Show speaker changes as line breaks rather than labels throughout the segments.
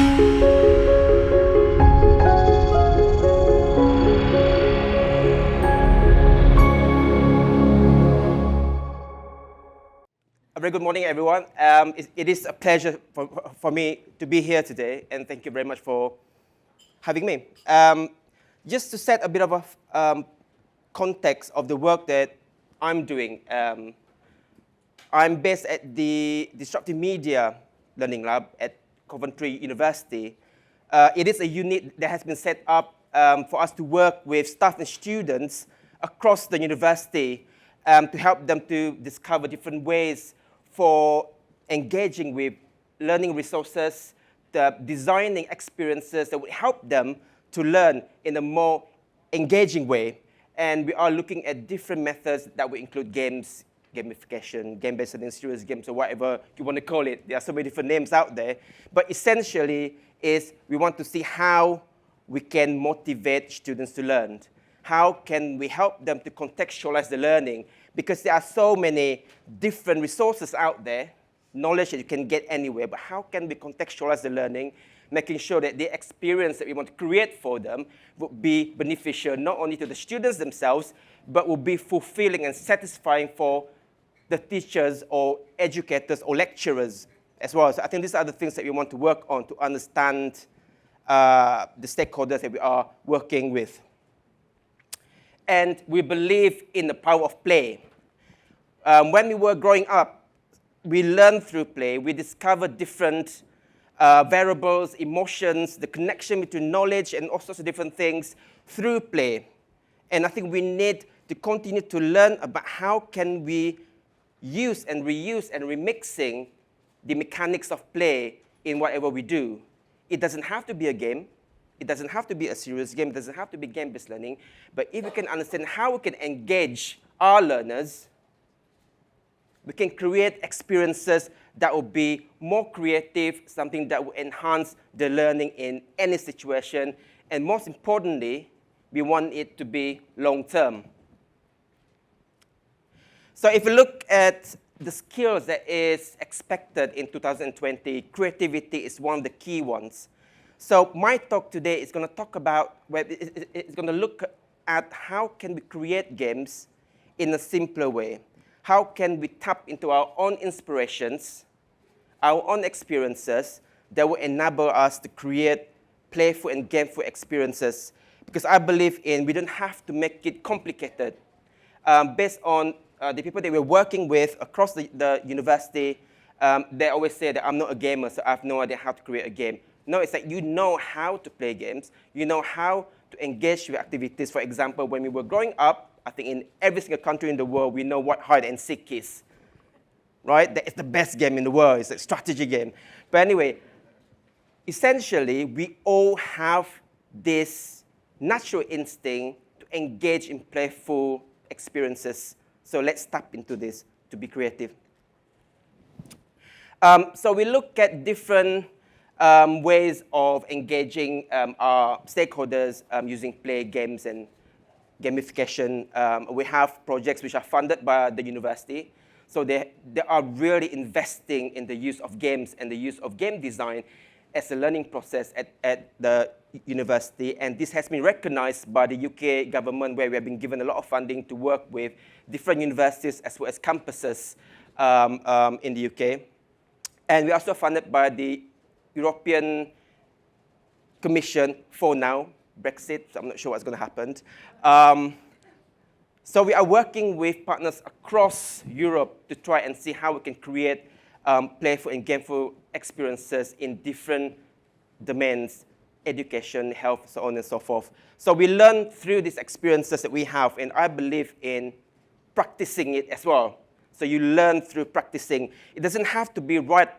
A very good morning, everyone. It is a pleasure for me to be here today, and thank you very much for having me. Just to set a bit of a context of the work that I'm doing, I'm based at the Disruptive Media Learning Lab at Coventry University. It is a unit that has been set up for us to work with staff and students across the university to help them to discover different ways for engaging with learning resources, designing experiences that would help them to learn in a more engaging way. And we are looking at different methods that would include games, gamification, game-based learning, serious games, or whatever you want to call it. There are so many different names out there. But essentially, we want to see how we can motivate students to learn. How can we help them to contextualize the learning? Because there are so many different resources out there, knowledge that you can get anywhere, but how can we contextualize the learning, making sure that the experience that we want to create for them would be beneficial not only to the students themselves, but will be fulfilling and satisfying for the teachers or educators or lecturers as well. So I think these are the things that we want to work on to understand the stakeholders that we are working with. And we believe in the power of play. When we were growing up, we learned through play. We discovered different variables, emotions, the connection between knowledge and all sorts of different things through play. And I think we need to continue to learn about how can we use and reuse and remixing the mechanics of play in whatever we do. It doesn't have to be a game. It doesn't have to be a serious game. It doesn't have to be game-based learning. But if we can understand how we can engage our learners, we can create experiences that will be more creative, something that will enhance the learning in any situation. And most importantly, we want it to be long-term. So if you look at the skills that is expected in 2020, creativity is one of the key ones. So my talk today is going to talk about, it's going to look at how can we create games in a simpler way. How can we tap into our own inspirations, our own experiences that will enable us to create playful and gameful experiences. Because I believe we don't have to make it complicated. Based on the people that we're working with across the university, they always say that I'm not a gamer, so I have no idea how to create a game. No, it's like you know how to play games. You know how to engage with activities. For example, when we were growing up, I think in every single country in the world, we know what hide and seek is. Right? That is the best game in the world. It's a strategy game. But anyway, essentially, we all have this natural instinct to engage in playful experiences. So let's tap into this to be creative. So we look at different ways of engaging our stakeholders using play, games, and gamification. We have projects which are funded by the university. So they are really investing in the use of games and the use of game design as a learning process at the university. And this has been recognized by the UK government, where we have been given a lot of funding to work with different universities as well as campuses in the UK. And we're also funded by the European Commission for now, Brexit, so I'm not sure what's going to happen. So we are working with partners across Europe to try and see how we can create playful and gameful experiences in different domains, education, health, so on and so forth. So we learn through these experiences that we have, and I believe in practicing it as well. So you learn through practicing. It doesn't have to be right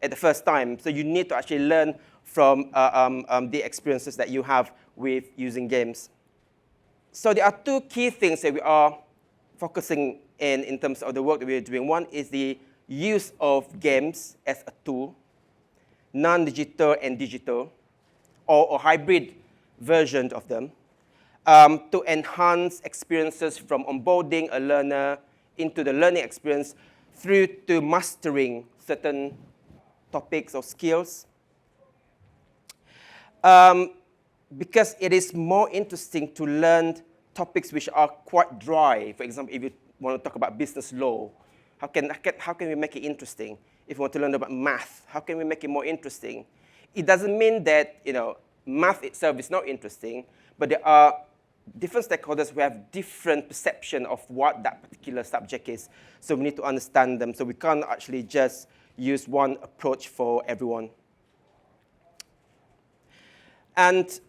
at the first time. So you need to actually learn from the experiences that you have with using games. So there are two key things that we are focusing in terms of the work that we're doing. One is the use of games as a tool, non-digital and digital, or a hybrid version of them, to enhance experiences from onboarding a learner into the learning experience through to mastering certain topics or skills. because it is more interesting to learn topics which are quite dry. For example, if you want to talk about business law, how can we make it interesting? If you want to learn about math, how can we make it more interesting? It doesn't mean that math itself is not interesting, but there are different stakeholders who have different perception of what that particular subject is. So we need to understand them. So we can't actually just use one approach for everyone. And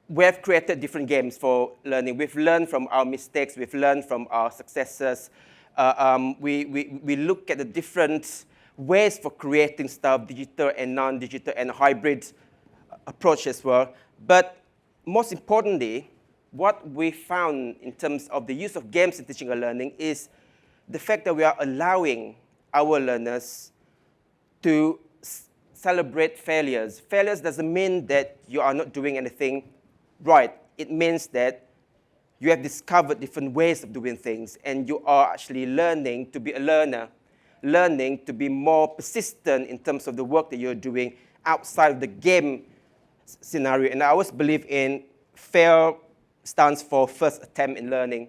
we have created different games for learning. We've learned from our mistakes. We've learned from our successes. We look at the different ways for creating stuff, digital and non-digital and hybrid approach as well. But most importantly, what we found in terms of the use of games in teaching and learning is the fact that we are allowing our learners to celebrate failures. Failures doesn't mean that you are not doing anything right. It means that you have discovered different ways of doing things, and you are actually learning to be a learner, learning to be more persistent in terms of the work that you're doing outside of the game scenario. And I always believe in FAIL stands for first attempt in learning,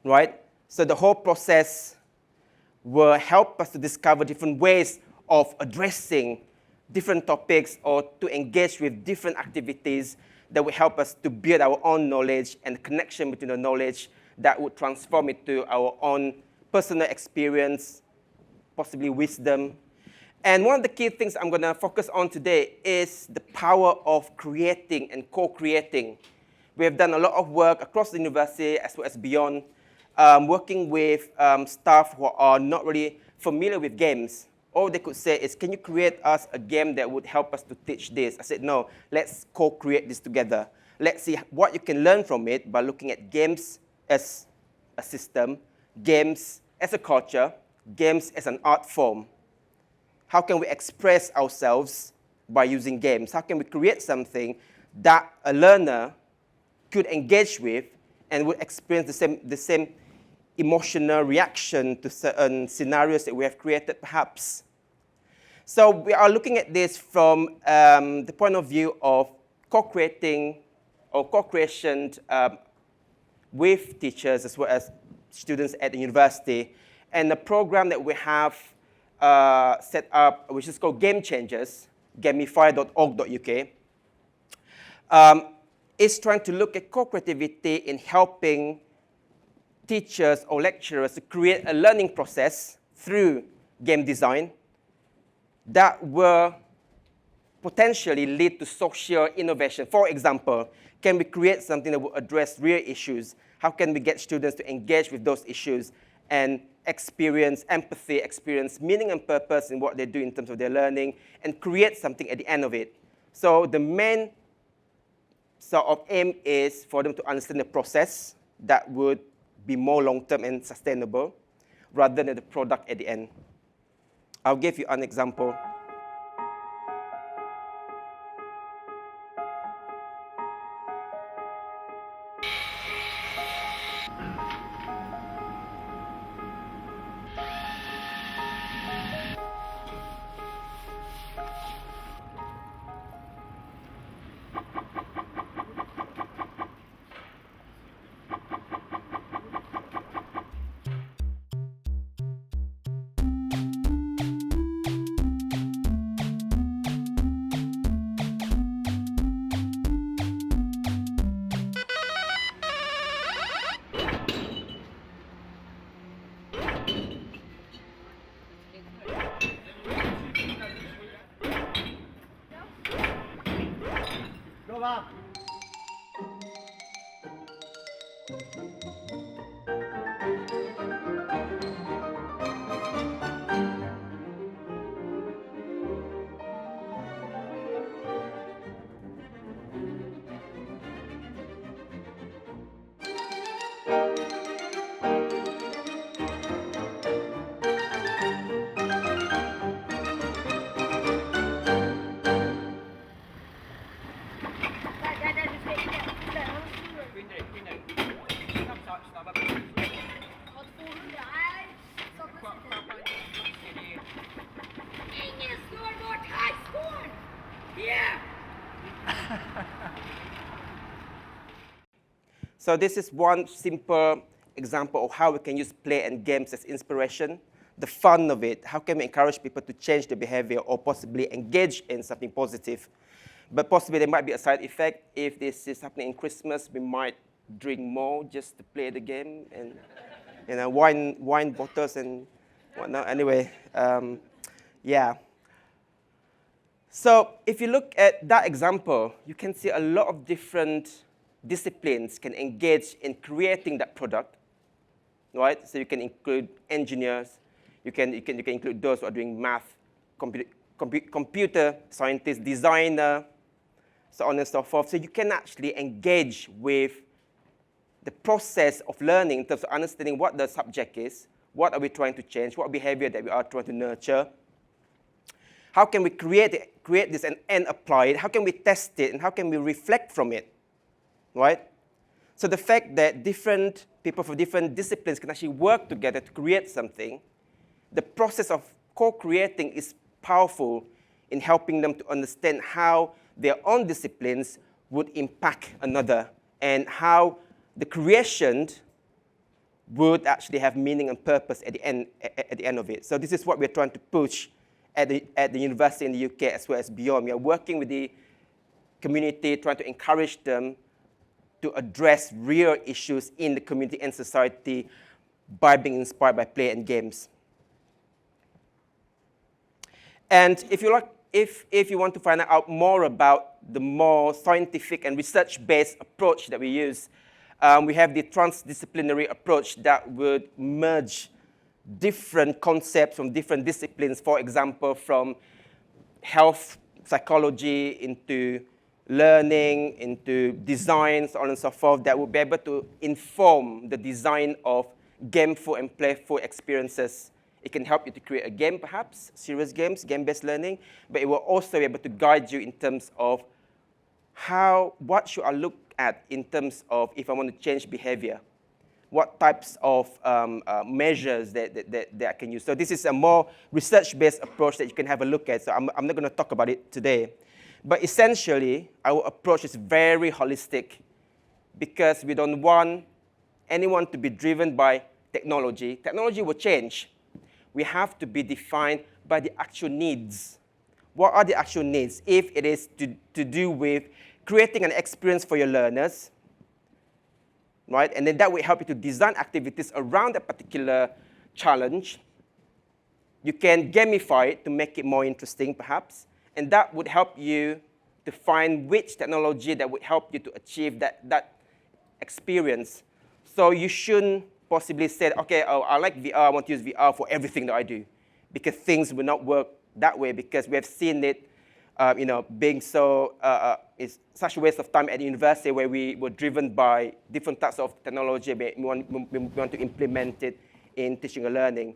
right? So the whole process will help us to discover different ways of addressing different topics or to engage with different activities that will help us to build our own knowledge and the connection between the knowledge that would transform it to our own personal experience, possibly wisdom. And one of the key things I'm going to focus on today is the power of creating and co-creating. We have done a lot of work across the university as well as beyond, working with staff who are not really familiar with games. All they could say is, can you create us a game that would help us to teach this? I said, no, let's co-create this together. Let's see what you can learn from it by looking at games as a system, games as a culture, games as an art form. How can we express ourselves by using games? How can we create something that a learner could engage with and would experience the same emotional reaction to certain scenarios that we have created, perhaps? So we are looking at this from the point of view of co-creating or co-creation with teachers as well as students at the university. And the program that we have set up, which is called Game Changers, gamify.org.uk, is trying to look at co-creativity in helping teachers or lecturers to create a learning process through game design that will potentially lead to social innovation. For example, can we create something that will address real issues? How can we get students to engage with those issues and experience empathy, experience meaning and purpose in what they do in terms of their learning, and create something at the end of it? So the main sort of aim is for them to understand the process that would be more long-term and sustainable rather than the product at the end. I'll give you an example. So this is one simple example of how we can use play and games as inspiration. The fun of it, how can we encourage people to change their behavior or possibly engage in something positive? But possibly there might be a side effect. If this is happening in Christmas, we might drink more just to play the game and wine bottles and whatnot. Anyway, yeah. So if you look at that example, you can see a lot of different disciplines can engage in creating that product, right? So you can include engineers, you can include those who are doing math, computer scientists, designer, so on and so forth. So you can actually engage with the process of learning in terms of understanding what the subject is, what are we trying to change, what behavior that we are trying to nurture. How can we create this and apply it? How can we test it? And how can we reflect from it, right? So the fact that different people from different disciplines can actually work together to create something, the process of co-creating is powerful in helping them to understand how their own disciplines would impact another and how the creation would actually have meaning and purpose at the end of it. So this is what we're trying to push at the university in the UK as well as beyond. We are working with the community, trying to encourage them to address real issues in the community and society by being inspired by play and games. And if you want to find out more about the more scientific and research-based approach that we use, we have the transdisciplinary approach that would merge different concepts from different disciplines, for example, from health psychology into learning, into design, so on and so forth, that will be able to inform the design of gameful and playful experiences. It can help you to create a game, perhaps, serious games, game-based learning, but it will also be able to guide you in terms of what should I look at in terms of if I want to change behavior, what types of measures that I can use. So this is a more research-based approach that you can have a look at, so I'm not going to talk about it today. But essentially, our approach is very holistic because we don't want anyone to be driven by technology. Technology will change. We have to be defined by the actual needs. What are the actual needs? If it is to do with creating an experience for your learners, right? And then that will help you to design activities around a particular challenge. You can gamify it to make it more interesting, perhaps. And that would help you to find which technology that would help you to achieve that experience. So you shouldn't possibly say, OK, oh, I like VR, I want to use VR for everything that I do. Because things will not work that way, because we have seen it being so, it's such a waste of time at the university where we were driven by different types of technology. We want to implement it in teaching and learning.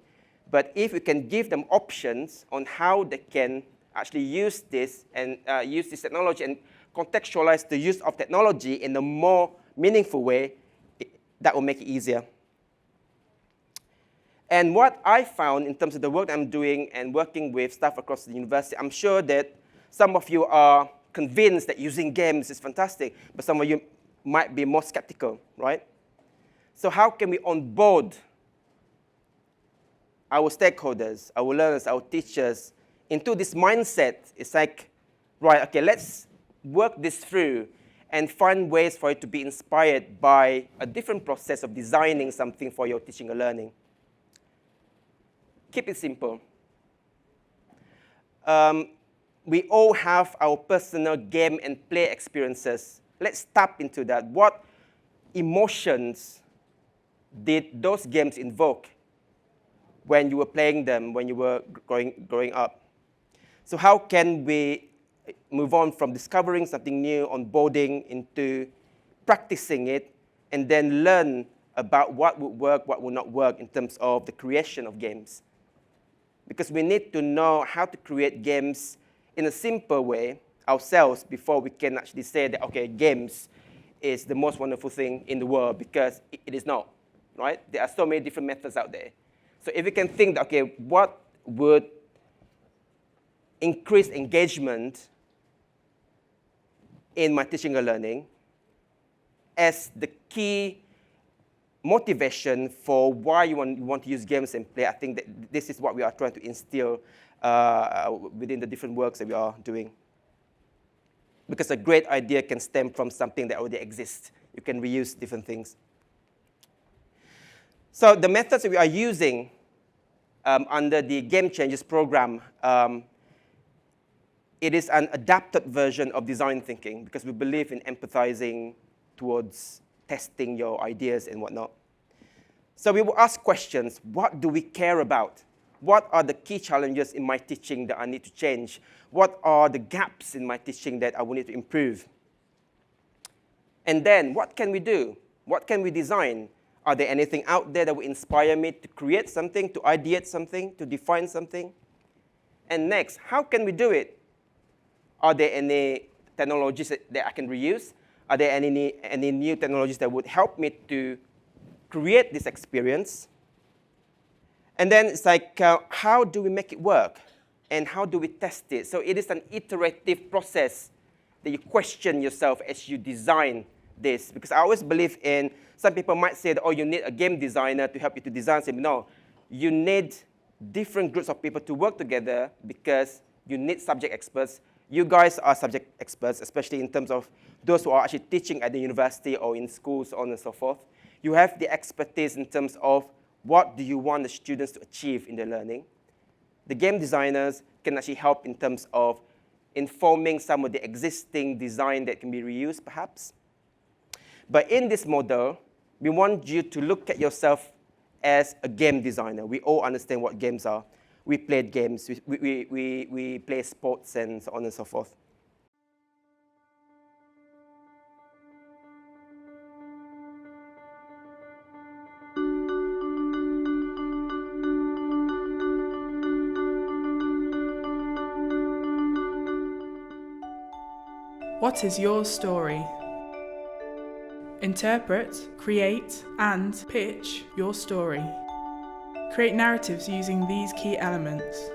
But if we can give them options on how they can actually use this and use this technology and contextualize the use of technology in a more meaningful way, that will make it easier. And what I found in terms of the work I'm doing and working with staff across the university, I'm sure that some of you are convinced that using games is fantastic, but some of you might be more skeptical, right? So how can we onboard our stakeholders, our learners, our teachers into this mindset? It's like, right, OK, let's work this through and find ways for it to be inspired by a different process of designing something for your teaching and learning. Keep it simple. We all have our personal game and play experiences. Let's tap into that. What emotions did those games invoke when you were playing them, when you were growing up? So how can we move on from discovering something new, onboarding, into practicing it, and then learn about what would work, what would not work in terms of the creation of games? Because we need to know how to create games in a simple way ourselves before we can actually say that, OK, games is the most wonderful thing in the world, because it is not, right? There are so many different methods out there. So if we can think that, OK, what would increase engagement in my teaching and learning as the key motivation for why you want to use games and play. I think that this is what we are trying to instill within the different works that we are doing. Because a great idea can stem from something that already exists. You can reuse different things. So the methods that we are using under the Game Changers program, it is an adapted version of design thinking because we believe in empathizing towards testing your ideas and whatnot. So we will ask questions. What do we care about? What are the key challenges in my teaching that I need to change? What are the gaps in my teaching that I will need to improve? And then, what can we do? What can we design? Are there anything out there that will inspire me to create something, to ideate something, to define something? And next, how can we do it? Are there any technologies that I can reuse? Are there any new technologies that would help me to create this experience? And then it's like, how do we make it work? And how do we test it? So it is an iterative process that you question yourself as you design this. Because I always believe in, some people might say that, oh, you need a game designer to help you to design something. No, you need different groups of people to work together because you need subject experts. You guys are subject experts, especially in terms of those who are actually teaching at the university or in schools, so on and so forth. You have the expertise in terms of what do you want the students to achieve in their learning. The game designers can actually help in terms of informing some of the existing design that can be reused, perhaps. But in this model, we want you to look at yourself as a game designer. We all understand what games are. We played games. We play sports and so on and so forth.
What is your story? Interpret, create, and pitch your story. Create narratives using these key elements: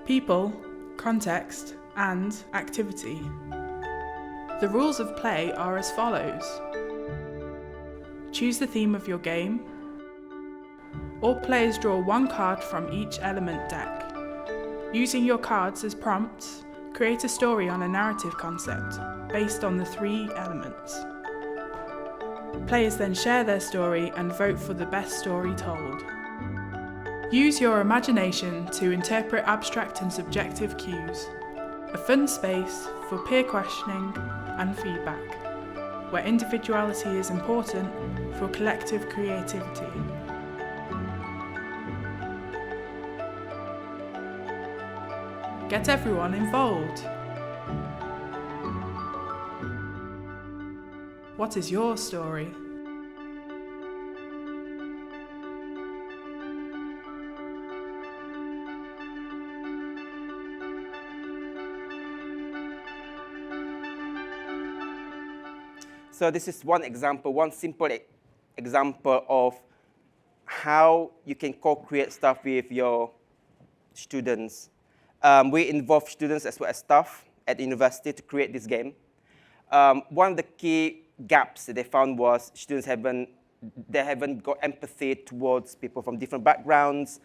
people, context, and activity. The rules of play are as follows. Choose the theme of your game. All players draw one card from each element deck. Using your cards as prompts, create a story on a narrative concept based on the 3 elements. Players then share their story and vote for the best story told. Use your imagination to interpret abstract and subjective cues. A fun space for peer questioning and feedback, where individuality is important for collective creativity. Get everyone involved. What is your story?
So this is one example, one simple example of how you can co-create stuff with your students. We involve students as well as staff at the university to create this game. One of the key gaps that they found was students haven't got empathy towards people from different backgrounds,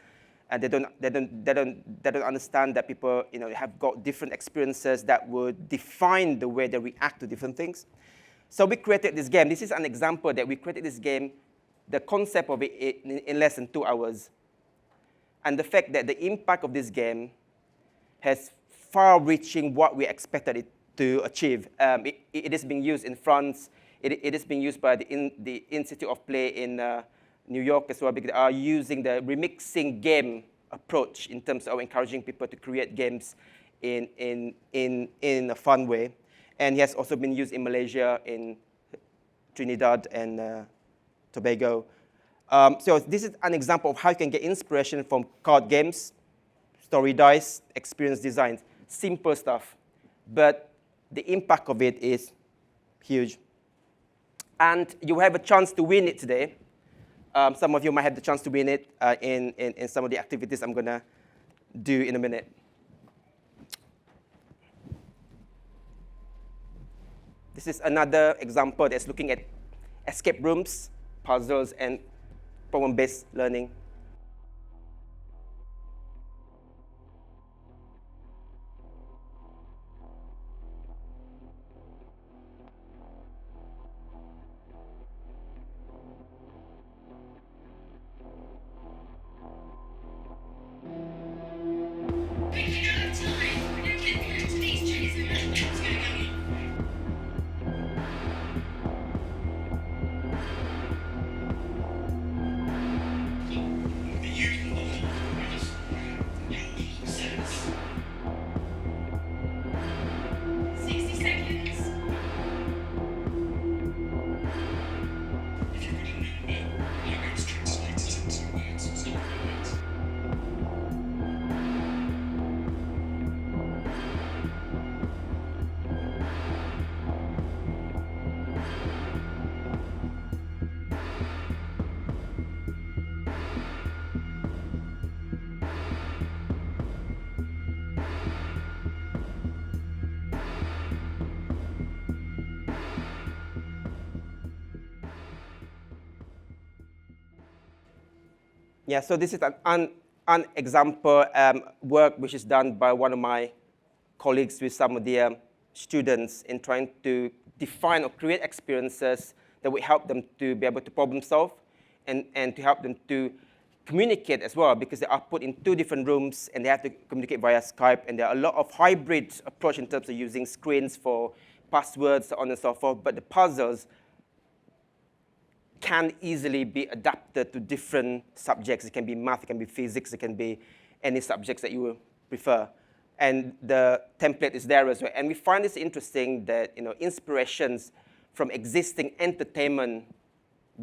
and they don't understand that people have got different experiences that would define the way they react to different things. So we created this game. This is an example that we created this game, the concept of it in less than 2 hours, and the fact that the impact of this game has far-reaching what we expected it to achieve. It is being used in France. It is being used by the Institute of Play in New York as well, because they are using the remixing game approach in terms of encouraging people to create games in a fun way. And it has also been used in Malaysia, in Trinidad and Tobago. So this is an example of how you can get inspiration from card games, story dice, experience designs, simple stuff. But the impact of it is huge. And you have a chance to win it today. Some of you might have the chance to win it in some of the activities I'm going to do in a minute. This is another example that's looking at escape rooms, puzzles, and problem-based learning. Yeah, so this is an example work which is done by one of my colleagues with some of the students in trying to define or create experiences that would help them to be able to problem solve and to help them to communicate as well, because they are put in 2 different rooms and they have to communicate via Skype, and there are a lot of hybrid approach in terms of using screens for passwords, so on and so forth, but the puzzles can easily be adapted to different subjects. It can be math, it can be physics, it can be any subjects that you will prefer. And the template is there as well. And we find this interesting that inspirations from existing entertainment,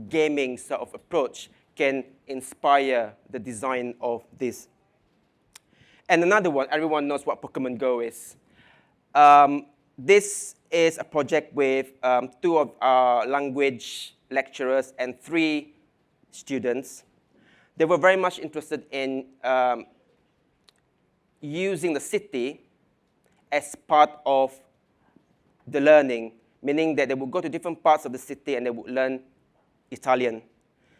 gaming sort of approach can inspire the design of this. And another one, everyone knows what Pokemon Go is. This is a project with 2 of our language lecturers and 3 students. They were very much interested in using the city as part of the learning, meaning that they would go to different parts of the city and they would learn Italian.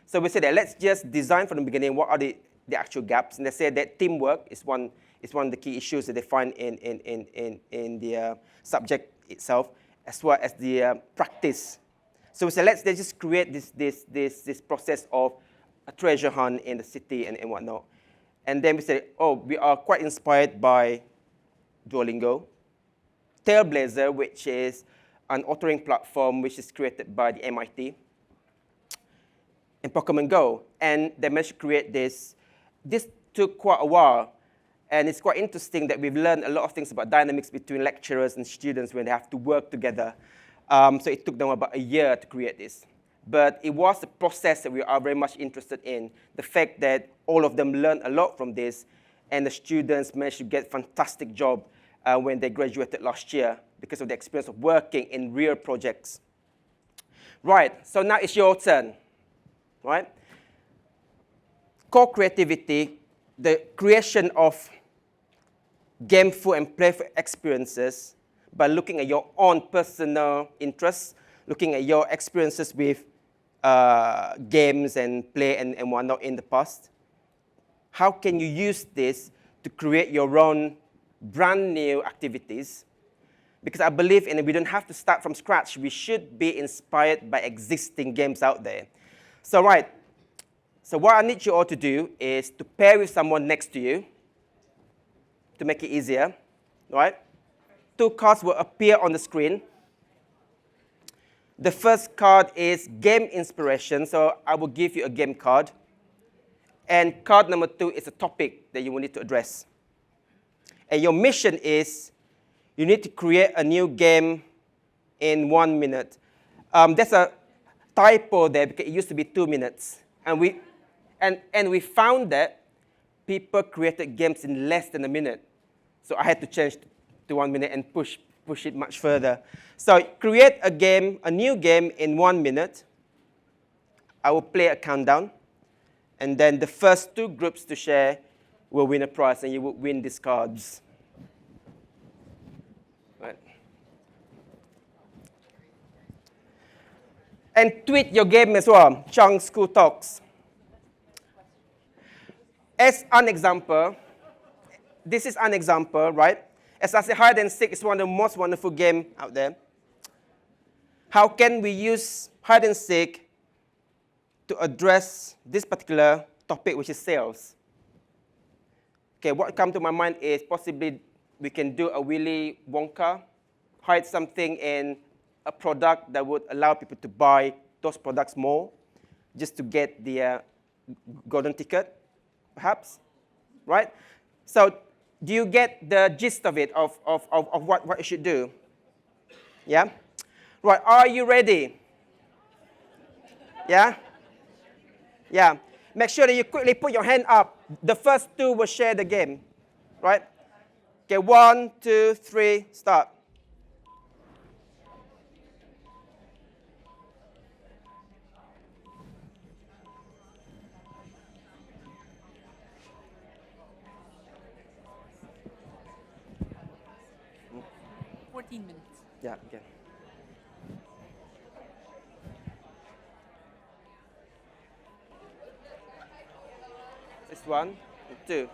So we said that let's just design from the beginning what are the actual gaps. And they said that teamwork is one of the key issues that they find in the subject itself, as well as the practice. So we said, let's just create this process of a treasure hunt in the city and whatnot. And then we said, oh, we are quite inspired by Duolingo, Tailblazer, which is an authoring platform which is created by the MIT, and Pokemon Go. And they managed to create this. This took quite a while. And it's quite interesting that we've learned a lot of things about dynamics between lecturers and students when they have to work together. So it took them about a year to create this. But it was a process that we are very much interested in, the fact that all of them learned a lot from this, and the students managed to get a fantastic job when they graduated last year because of the experience of working in real projects. Right, so now it's your turn, right? Core creativity, the creation of gameful and playful experiences by looking at your own personal interests, looking at your experiences with games and play and whatnot in the past. How can you use this to create your own brand new activities? Because I believe in it, we don't have to start from scratch. We should be inspired by existing games out there. So right, so what I need you all to do is to pair with someone next to you to make it easier, right? 2 cards will appear on the screen. The first card is game inspiration, so I will give you a game card. And card number 2 is a topic that you will need to address. And your mission is you need to create a new game in 1 minute. There's a typo there because it used to be 2 minutes. And we found that people created games in less than a minute. So I had to change to 1 minute and push it much further. So create a game, a new game in 1 minute. I will play a countdown. And then the first 2 groups to share will win a prize, and you will win these cards. Right. And tweet your game as well, ChangSchoolTalks. As an example, this is an example, right? As I said, hide and seek is one of the most wonderful games out there. How can we use hide and seek to address this particular topic, which is sales? Okay, what comes to my mind is possibly we can do a Willy Wonka, hide something in a product that would allow people to buy those products more, just to get the golden ticket, perhaps, right? So do you get the gist of it, of what you should do? Yeah? Right, are you ready? Yeah? Yeah. Make sure that you quickly put your hand up. The first two will share the game, right? Okay, 1, 2, 3, start. Yeah, okay. This 1 and 2.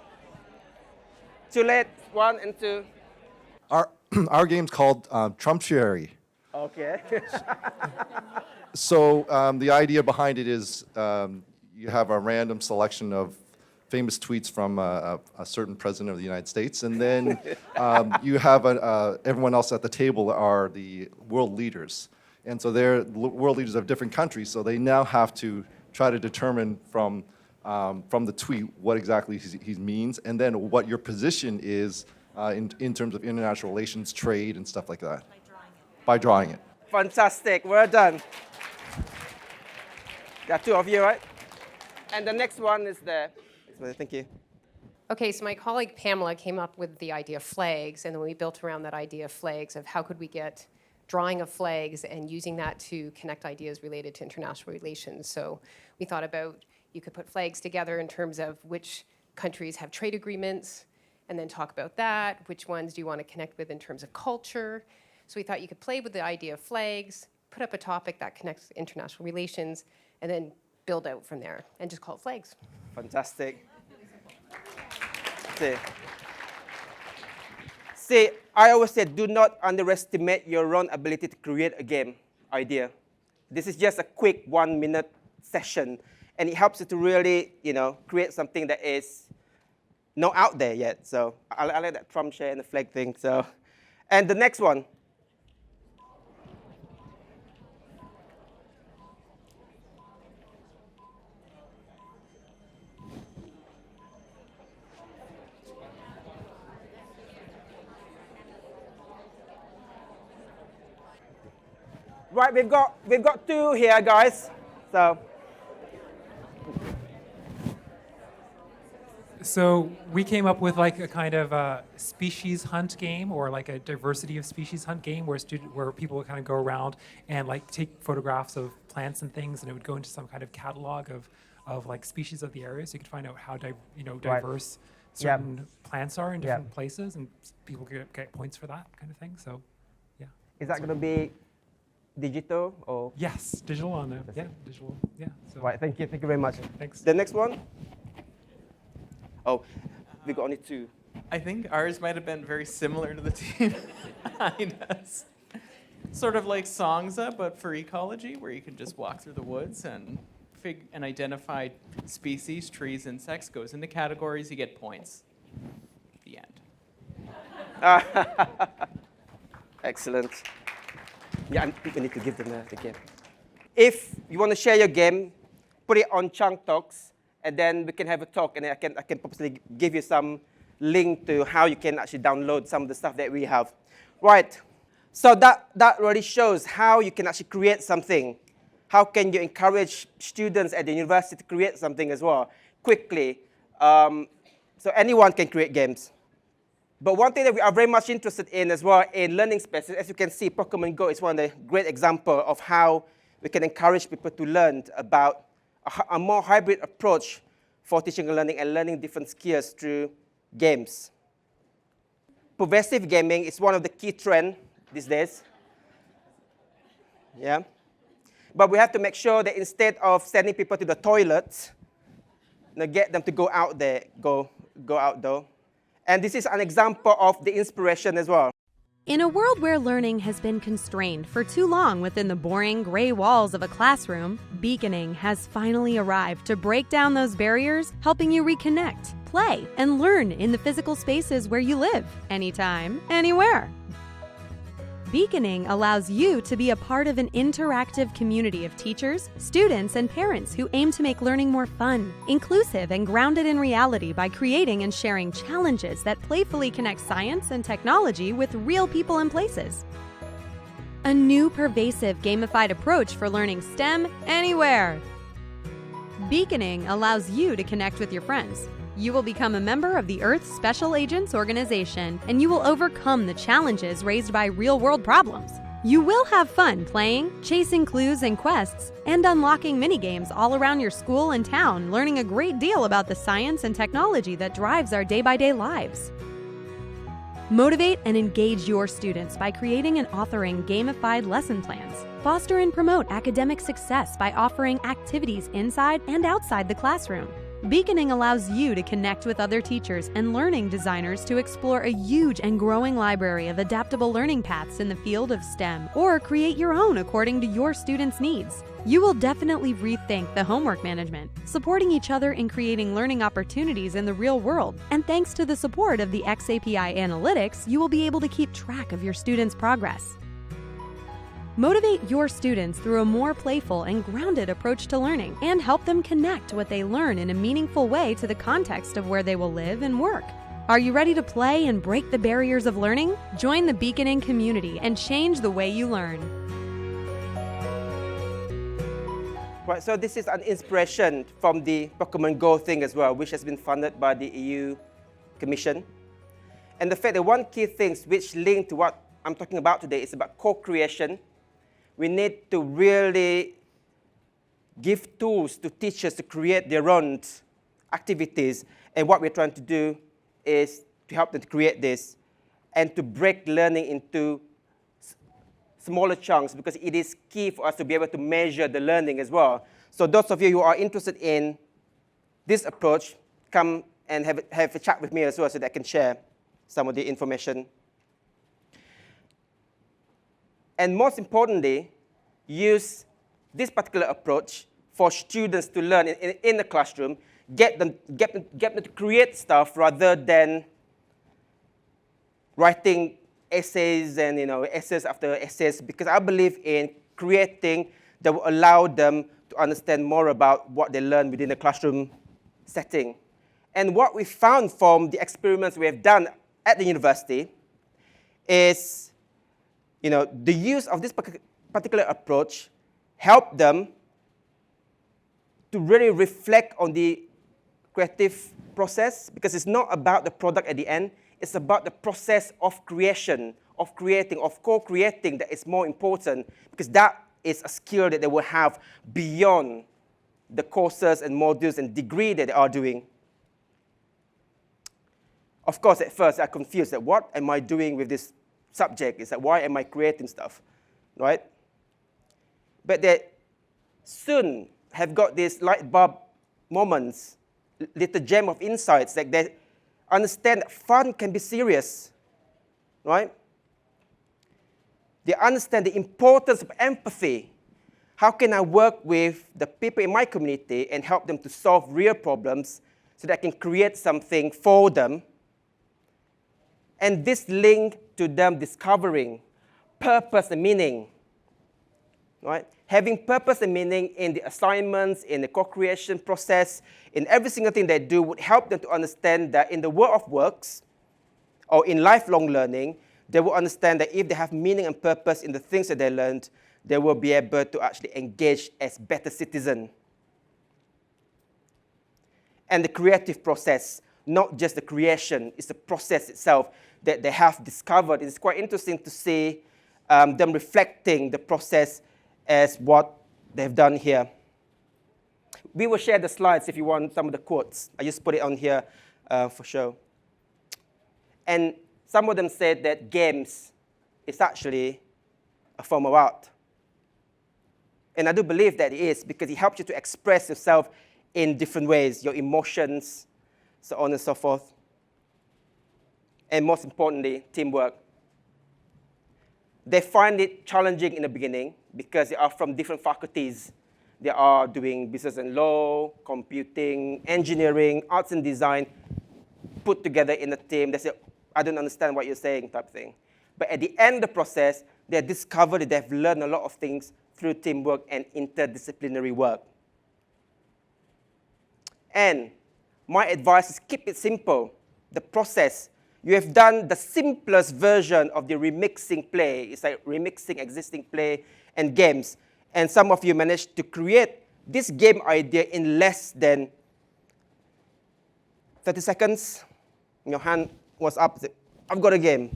Too late, 1 and 2.
Our game's called Trumptuary.
Okay.
So the idea behind it is you have a random selection of famous tweets from a certain president of the United States, and then you have everyone else at the table are the world leaders. And so they're world leaders of different countries, so they now have to try to determine from the tweet what exactly he means, and then what your position is in terms of international relations, trade, and stuff like that. By drawing it.
Fantastic, well done. There are 2 of you, right? And the next one is there. Thank you.
Okay, so my colleague Pamela came up with the idea of flags, and then we built around that idea of flags, of how could we get drawing of flags and using that to connect ideas related to international relations. So we thought about, you could put flags together in terms of which countries have trade agreements, and then talk about that, which ones do you want to connect with in terms of culture. So we thought you could play with the idea of flags, put up a topic that connects international relations, and then build out from there, and just call it flags.
Fantastic. See, I always say, do not underestimate your own ability to create a game idea. This is just a quick 1-minute session, and it helps you to really, create something that is not out there yet. So I like that Trump share and the flag thing. So, and the next one. Right, we've got 2 here, guys.
So we came up with like a kind of a species hunt game, or like a diversity of species hunt game, where people would kind of go around and like take photographs of plants and things, and it would go into some kind of catalog of like species of the area, so you could find out how diverse certain plants are in different places, and people could get points for that kind of thing. So, yeah.
Is that going to be digital or?
Yes, digital on there. Yeah, digital. Yeah. So.
Right. Thank you very much.
Thanks.
The next one. Oh, we got only 2.
I think ours might have been very similar to the team behind us. Sort of like Songza, but for ecology, where you can just walk through the woods and identify species, trees, insects, goes into categories, you get points. The end.
Excellent. Yeah, I think we need to give them the game. If you want to share your game, put it on Chang Talks, and then we can have a talk, and I can possibly give you some link to how you can actually download some of the stuff that we have. Right. So that really shows how you can actually create something. How can you encourage students at the university to create something as well quickly? So anyone can create games. But one thing that we are very much interested in as well in learning spaces, as you can see, Pokemon Go is one of the great examples of how we can encourage people to learn about a more hybrid approach for teaching and learning different skills through games. Pervasive gaming is one of the key trends these days. Yeah. But we have to make sure that instead of sending people to the toilet, get them to go out there, go outdoor. And this is an example of the inspiration as well.
In a world where learning has been constrained for too long within the boring gray walls of a classroom, beaconing has finally arrived to break down those barriers, helping you reconnect, play, and learn in the physical spaces where you live, anytime, anywhere. Beaconing allows you to be a part of an interactive community of teachers, students, and parents who aim to make learning more fun, inclusive, and grounded in reality by creating and sharing challenges that playfully connect science and technology with real people and places. A new pervasive gamified approach for learning STEM anywhere. Beaconing allows you to connect with your friends. You will become a member of the Earth Special Agents Organization, and you will overcome the challenges raised by real-world problems. You will have fun playing, chasing clues and quests, and unlocking mini-games all around your school and town, learning a great deal about the science and technology that drives our day-by-day lives. Motivate and engage your students by creating and authoring gamified lesson plans. Foster and promote academic success by offering activities inside and outside the classroom. Beaconing allows you to connect with other teachers and learning designers to explore a huge and growing library of adaptable learning paths in the field of STEM, or create your own according to your students' needs. You will definitely rethink the homework management, supporting each other in creating learning opportunities in the real world. And thanks to the support of the XAPI analytics, you will be able to keep track of your students' progress. Motivate your students through a more playful and grounded approach to learning, and help them connect what they learn in a meaningful way to the context of where they will live and work. Are you ready to play and break the barriers of learning? Join the Beaconing community and change the way you learn.
Right, so this is an inspiration from the Pokemon Go thing as well, which has been funded by the EU Commission. And the fact that one key thing which link to what I'm talking about today is about co-creation. We need to really give tools to teachers to create their own activities. And what we're trying to do is to help them to create this and to break learning into smaller chunks, because it is key for us to be able to measure the learning as well. So those of you who are interested in this approach, come and have a chat with me as well so that I can share some of the information. And most importantly, use this particular approach for students to learn in the classroom, get them to create stuff rather than writing essays and essays after essays, because I believe in creating that will allow them to understand more about what they learn within the classroom setting. And what we found from the experiments we have done at the university is the use of this particular approach helped them to really reflect on the creative process, because it's not about the product at the end. It's about the process of creation, of creating, of co-creating that is more important, because that is a skill that they will have beyond the courses and modules and degree that they are doing. Of course, at first, I'm confused that what am I doing with this subject? Is that why am I creating stuff, right? But they soon have got these light bulb moments, little gem of insights, that they understand that fun can be serious, right? They understand the importance of empathy. How can I work with the people in my community and help them to solve real problems so that I can create something for them? And this link to them discovering purpose and meaning, right? Having purpose and meaning in the assignments, in the co-creation process, in every single thing they do would help them to understand that in the world of works or in lifelong learning, they will understand that if they have meaning and purpose in the things that they learned, they will be able to actually engage as better citizens. And the creative process, not just the creation, it's the process itself that they have discovered. It's quite interesting to see them reflecting the process as what they've done here. We will share the slides if you want some of the quotes. I just put it on here for show. And some of them said that games is actually a form of art. And I do believe that it is, because it helps you to express yourself in different ways, your emotions, so on and so forth. And most importantly, teamwork. They find it challenging in the beginning because they are from different faculties. They are doing business and law, computing, engineering, arts and design, put together in a team. They say, I don't understand what you're saying, type thing. But at the end of the process, they discover that they've learned a lot of things through teamwork and interdisciplinary work. And my advice is keep it simple. The process, you have done the simplest version of the remixing play. It's like remixing existing play and games. And some of you managed to create this game idea in less than 30 seconds. Your hand was up. I've got a game.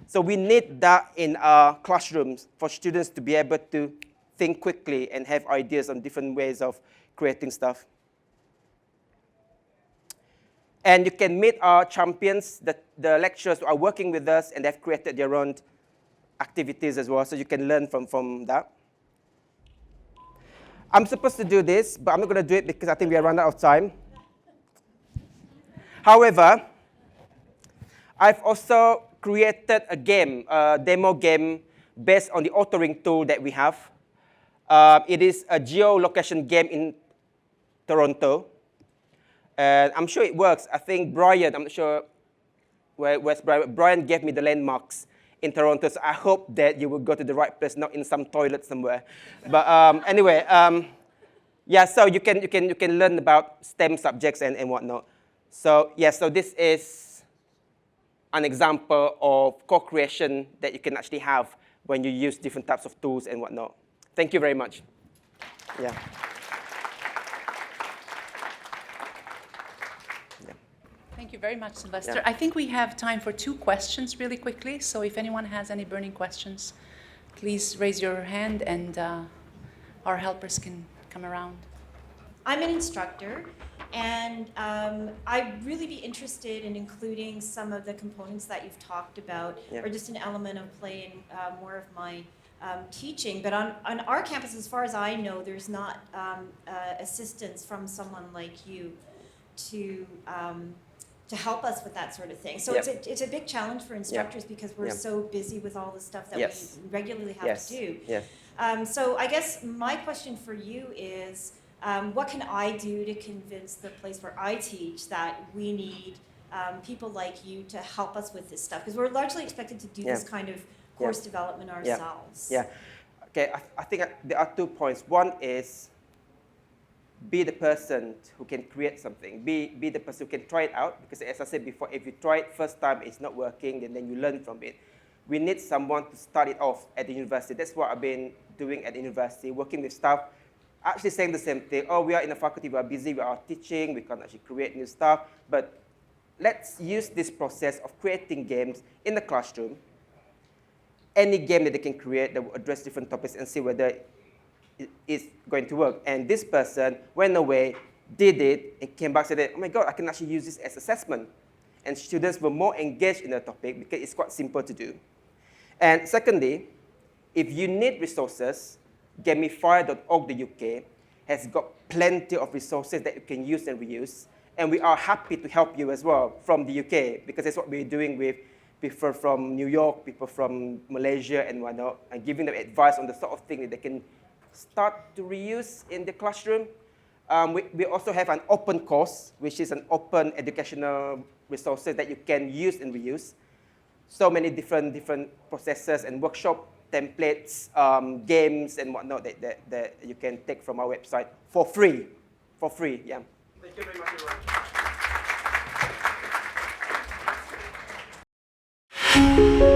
So we need that in our classrooms for students to be able to think quickly and have ideas on different ways of creating stuff. And you can meet our champions. The lecturers are working with us, and they've created their own activities as well, so you can learn from that. I'm supposed to do this, but I'm not going to do it because I think we are running out of time. However, I've also created a game, a demo game, based on the authoring tool that we have. It is a geolocation game in Toronto. And I'm sure it works. I think Brian, I'm not sure where's Brian. Brian gave me the landmarks in Toronto, so I hope that you will go to the right place, not in some toilet somewhere. But anyway, yeah, so you can learn about STEM subjects and whatnot. So yeah, so this is an example of co-creation that you can actually have when you use different types of tools and whatnot. Thank you very much. Yeah.
Thank you very much, Sylvester. I think we have time for 2 questions really quickly. So if anyone has any burning questions, please raise your hand and our helpers can come around.
I'm an instructor, and I'd really be interested in including some of the components that you've talked about, or just an element of play in more of my teaching. But on our campus, as far as I know, there's not assistance from someone like you to help us with that sort of thing. So it's a big challenge for instructors because we're so busy with all the stuff that we regularly have to do. So I guess my question for you is, what can I do to convince the place where I teach that we need people like you to help us with this stuff? Because we're largely expected to do this kind of course development ourselves.
Okay, I think there are 2 points. One is be the person who can create something. Be the person who can try it out. Because as I said before, if you try it first time, it's not working, then you learn from it. We need someone to start it off at the university. That's what I've been doing at the university, working with staff, actually saying the same thing. Oh, we are in the faculty, we are busy, we are teaching, we can't actually create new stuff. But let's use this process of creating games in the classroom. Any game that they can create that will address different topics and see whether it's going to work. And this person went away, did it, and came back and said, oh my God, I can actually use this as assessment. And students were more engaged in the topic because it's quite simple to do. And secondly, if you need resources, gamify.org.uk has got plenty of resources that you can use and reuse. And we are happy to help you as well from the UK, because that's what we're doing with people from New York, people from Malaysia and whatnot, and giving them advice on the sort of thing that they can start to reuse in the classroom. We also have an open course, which is an open educational resources that you can use and reuse. So many different processes and workshop templates, games and whatnot that you can take from our website for free. Yeah. Thank you very much, everyone.